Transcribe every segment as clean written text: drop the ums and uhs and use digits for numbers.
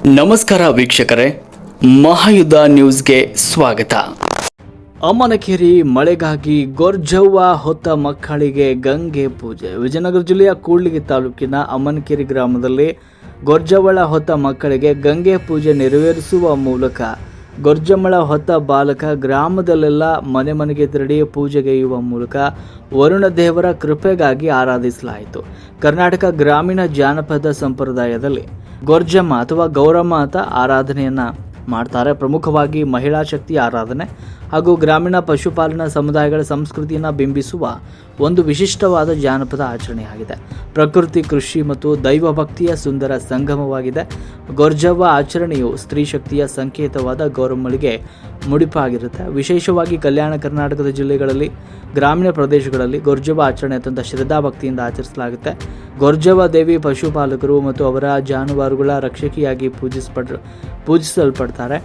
ನಮಸ್ಕಾರ ವೀಕ್ಷಕರೇ, ಮಹಾಯುದ್ಧ ನ್ಯೂಸ್ಗೆ ಸ್ವಾಗತ. ಅಮ್ಮನಕೇರಿ ಮಳೆಗಾಗಿ ಗೊರ್ಜವ್ವ ಹೊತ್ತ ಮಕ್ಕಳಿಗೆ ಗಂಗೆ ಪೂಜೆ. ವಿಜಯನಗರ ಜಿಲ್ಲೆಯ ಕೂಡ್ಲಿಗಿ ತಾಲೂಕಿನ ಅಮ್ಮನಕೇರಿ ಗ್ರಾಮದಲ್ಲಿ ಗೊರ್ಜವ್ವಳ ಹೊತ್ತ ಮಕ್ಕಳಿಗೆ ಗಂಗೆ ಪೂಜೆ ನೆರವೇರಿಸುವ ಮೂಲಕ ಗೊರ್ಜಮ್ಮಳ ಹೊತ್ತ ಬಾಲಕ ಗ್ರಾಮದಲ್ಲೆಲ್ಲ ಮನೆ ಮನೆಗೆ ತೆರಳಿ ಪೂಜೆಗೈಯುವ ಮೂಲಕ ವರುಣ ದೇವರ ಕೃಪೆಗಾಗಿ ಆರಾಧಿಸಲಾಯಿತು. ಕರ್ನಾಟಕ ಗ್ರಾಮೀಣ ಜಾನಪದ ಸಂಪ್ರದಾಯದಲ್ಲಿ ಗೊರ್ಜಮ್ಮ ಅಥವಾ ಗೌರಮ್ಮ ಅಂತ ಆರಾಧನೆಯನ್ನ ಮಾಡ್ತಾರೆ. ಪ್ರಮುಖವಾಗಿ ಮಹಿಳಾ ಶಕ್ತಿ ಆರಾಧನೆ ಹಾಗೂ ಗ್ರಾಮೀಣ ಪಶುಪಾಲನಾ ಸಮುದಾಯಗಳ ಸಂಸ್ಕೃತಿಯನ್ನು ಬಿಂಬಿಸುವ ಒಂದು ವಿಶಿಷ್ಟವಾದ ಜಾನಪದ ಆಚರಣೆಯಾಗಿದೆ. ಪ್ರಕೃತಿ, ಕೃಷಿ ಮತ್ತು ದೈವ ಭಕ್ತಿಯ ಸುಂದರ ಸಂಗಮವಾಗಿದೆ. ಗೊರ್ಜವ್ವ ಆಚರಣೆಯು ಸ್ತ್ರೀ ಶಕ್ತಿಯ ಸಂಕೇತವಾದ ಗೌರಮ್ಮಳಿಗೆ ಮುಡಿಪಾಗಿರುತ್ತೆ. ವಿಶೇಷವಾಗಿ ಕಲ್ಯಾಣ ಕರ್ನಾಟಕದ ಜಿಲ್ಲೆಗಳಲ್ಲಿ, ಗ್ರಾಮೀಣ ಪ್ರದೇಶಗಳಲ್ಲಿ ಗೊರ್ಜವ್ವ ಆಚರಣೆ ಅತ್ಯಂತ ಶ್ರದ್ಧಾ ಭಕ್ತಿಯಿಂದ ಆಚರಿಸಲಾಗುತ್ತೆ. ಗೊರ್ಜವ್ವ ದೇವಿ ಪಶುಪಾಲಕರು ಮತ್ತು ಅವರ ಜಾನುವಾರುಗಳ ರಕ್ಷಕಿಯಾಗಿ ಪೂಜಿಸಲ್ಪಡ್ತಾರೆ.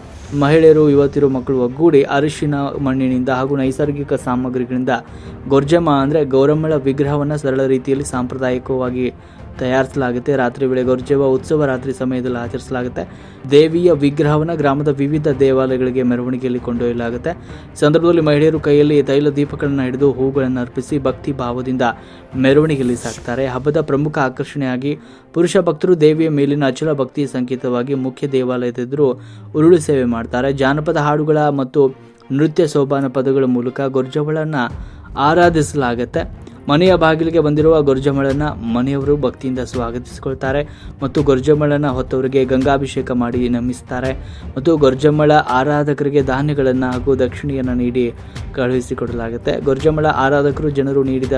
ಮಹಿಳೆಯರು, ಯುವತಿಯರು, ಮಕ್ಕಳು ಒಗ್ಗೂಡಿ ಅರಿಶಿನ, ಮಣ್ಣಿನಿಂದ ಹಾಗೂ ನೈಸರ್ಗಿಕ ಸಾಮಗ್ರಿಗಳಿಂದ ಗೊರ್ಜಮ್ಮ ಅಂದರೆ ಗೌರಮ್ಮಳ ವಿಗ್ರಹವನ್ನು ಸರಳ ರೀತಿಯಲ್ಲಿ ಸಾಂಪ್ರದಾಯಿಕವಾಗಿ ತಯಾರಿಸಲಾಗುತ್ತೆ. ರಾತ್ರಿ ವೇಳೆ ಗೊರ್ಜವ್ವ ಉತ್ಸವ ರಾತ್ರಿ ಸಮಯದಲ್ಲಿ ಆಚರಿಸಲಾಗುತ್ತೆ. ದೇವಿಯ ವಿಗ್ರಹವನ್ನು ಗ್ರಾಮದ ವಿವಿಧ ದೇವಾಲಯಗಳಿಗೆ ಮೆರವಣಿಗೆಯಲ್ಲಿ ಕೊಂಡೊಯ್ಯಲಾಗುತ್ತೆ. ಸಂದರ್ಭದಲ್ಲಿ ಮಹಿಳೆಯರು ಕೈಯಲ್ಲಿ ತೈಲ ದೀಪಗಳನ್ನು ಹಿಡಿದು ಹೂಗಳನ್ನು ಅರ್ಪಿಸಿ ಭಕ್ತಿ ಭಾವದಿಂದ ಮೆರವಣಿಗೆಯಲ್ಲಿ ಸಾಕ್ತಾರೆ. ಹಬ್ಬದ ಪ್ರಮುಖ ಆಕರ್ಷಣೆಯಾಗಿ ಪುರುಷ ಭಕ್ತರು ದೇವಿಯ ಮೇಲಿನ ಅಚಲ ಭಕ್ತಿಯ ಸಂಕೇತವಾಗಿ ಮುಖ್ಯ ದೇವಾಲಯದೆದುರು ಉರುಳು ಸೇವೆ ಮಾಡ್ತಾರೆ. ಜಾನಪದ ಹಾಡುಗಳ ಮತ್ತು ನೃತ್ಯ ಸೋಪಾನ ಪದಗಳ ಮೂಲಕ ಗೊರ್ಜವ್ವಳನ್ನು ಆರಾಧಿಸಲಾಗುತ್ತೆ. ಮನೆಯ ಬಾಗಿಲಿಗೆ ಬಂದಿರುವ ಗೊರ್ಜಮ್ಮಳನ್ನು ಮನೆಯವರು ಭಕ್ತಿಯಿಂದ ಸ್ವಾಗತಿಸಿಕೊಳ್ತಾರೆ ಮತ್ತು ಗೊರ್ಜಮ್ಮಳನ್ನು ಹೊತ್ತವರಿಗೆ ಗಂಗಾಭಿಷೇಕ ಮಾಡಿ ನಮಿಸ್ತಾರೆ ಮತ್ತು ಗೊರ್ಜಮ್ಮಳ ಆರಾಧಕರಿಗೆ ಧಾನ್ಯಗಳನ್ನು ಹಾಗೂ ದಕ್ಷಿಣೆಯನ್ನು ನೀಡಿ ಕಳುಹಿಸಿಕೊಡಲಾಗುತ್ತೆ. ಗೊರ್ಜಮ್ಮಳ ಆರಾಧಕರು ಜನರು ನೀಡಿದ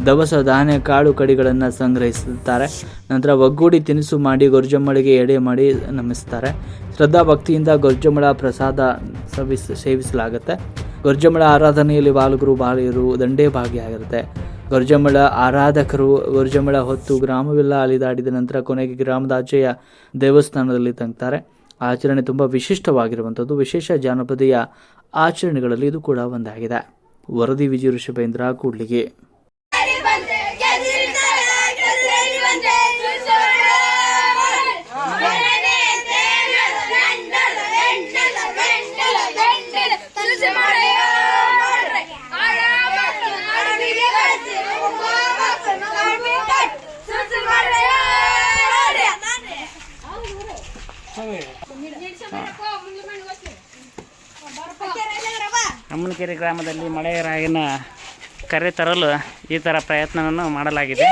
ದವಸ ಧಾನ್ಯ, ಕಾಳು ಕಡಿಗಳನ್ನು ಸಂಗ್ರಹಿಸುತ್ತಾರೆ. ನಂತರ ಒಗ್ಗೂಡಿ ತಿನಿಸು ಮಾಡಿ ಗೊರ್ಜಮ್ಮಳಿಗೆ ಎಡೆ ಮಾಡಿ ನಮಿಸ್ತಾರೆ. ಶ್ರದ್ಧಾ ಭಕ್ತಿಯಿಂದ ಗೊರ್ಜಮ್ಮಳ ಪ್ರಸಾದ ಸೇವಿಸಲಾಗುತ್ತೆ. ಗೊರ್ಜಮ್ಮಳ ಆರಾಧನೆಯಲ್ಲಿ ಬಾಲಕರು, ಬಾಲಿಯರು ದಂಡೇ ಭಾಗಿಯಾಗಿರುತ್ತೆ. ಗೊರ್ಜಮ್ಮಳ ಆರಾಧಕರು ಗೊರ್ಜಮ್ಮಳ ಹೊತ್ತು ಗ್ರಾಮವೆಲ್ಲ ಅಲಿದಾಡಿದ ನಂತರ ಕೊನೆಗೆ ಗ್ರಾಮದಾಚೆಯ ದೇವಸ್ಥಾನದಲ್ಲಿ ತಂಗ್ತಾರೆ. ಆಚರಣೆ ತುಂಬ ವಿಶಿಷ್ಟವಾಗಿರುವಂಥದ್ದು. ವಿಶೇಷ ಜಾನಪದೀಯ ಆಚರಣೆಗಳಲ್ಲಿ ಇದು ಕೂಡ ಒಂದಾಗಿದೆ. ವರದಿ ವಿಜಯ ಋಷಭೇಂದ್ರ, ಕೂಡ್ಲಿಗಿ. ಅಮ್ಮನಕೇರಿ ಗ್ರಾಮದಲ್ಲಿ ಮಳೆರಾಯನ ಕರೆ ತರಲು ಈ ಥರ ಪ್ರಯತ್ನವನ್ನು ಮಾಡಲಾಗಿದೆ.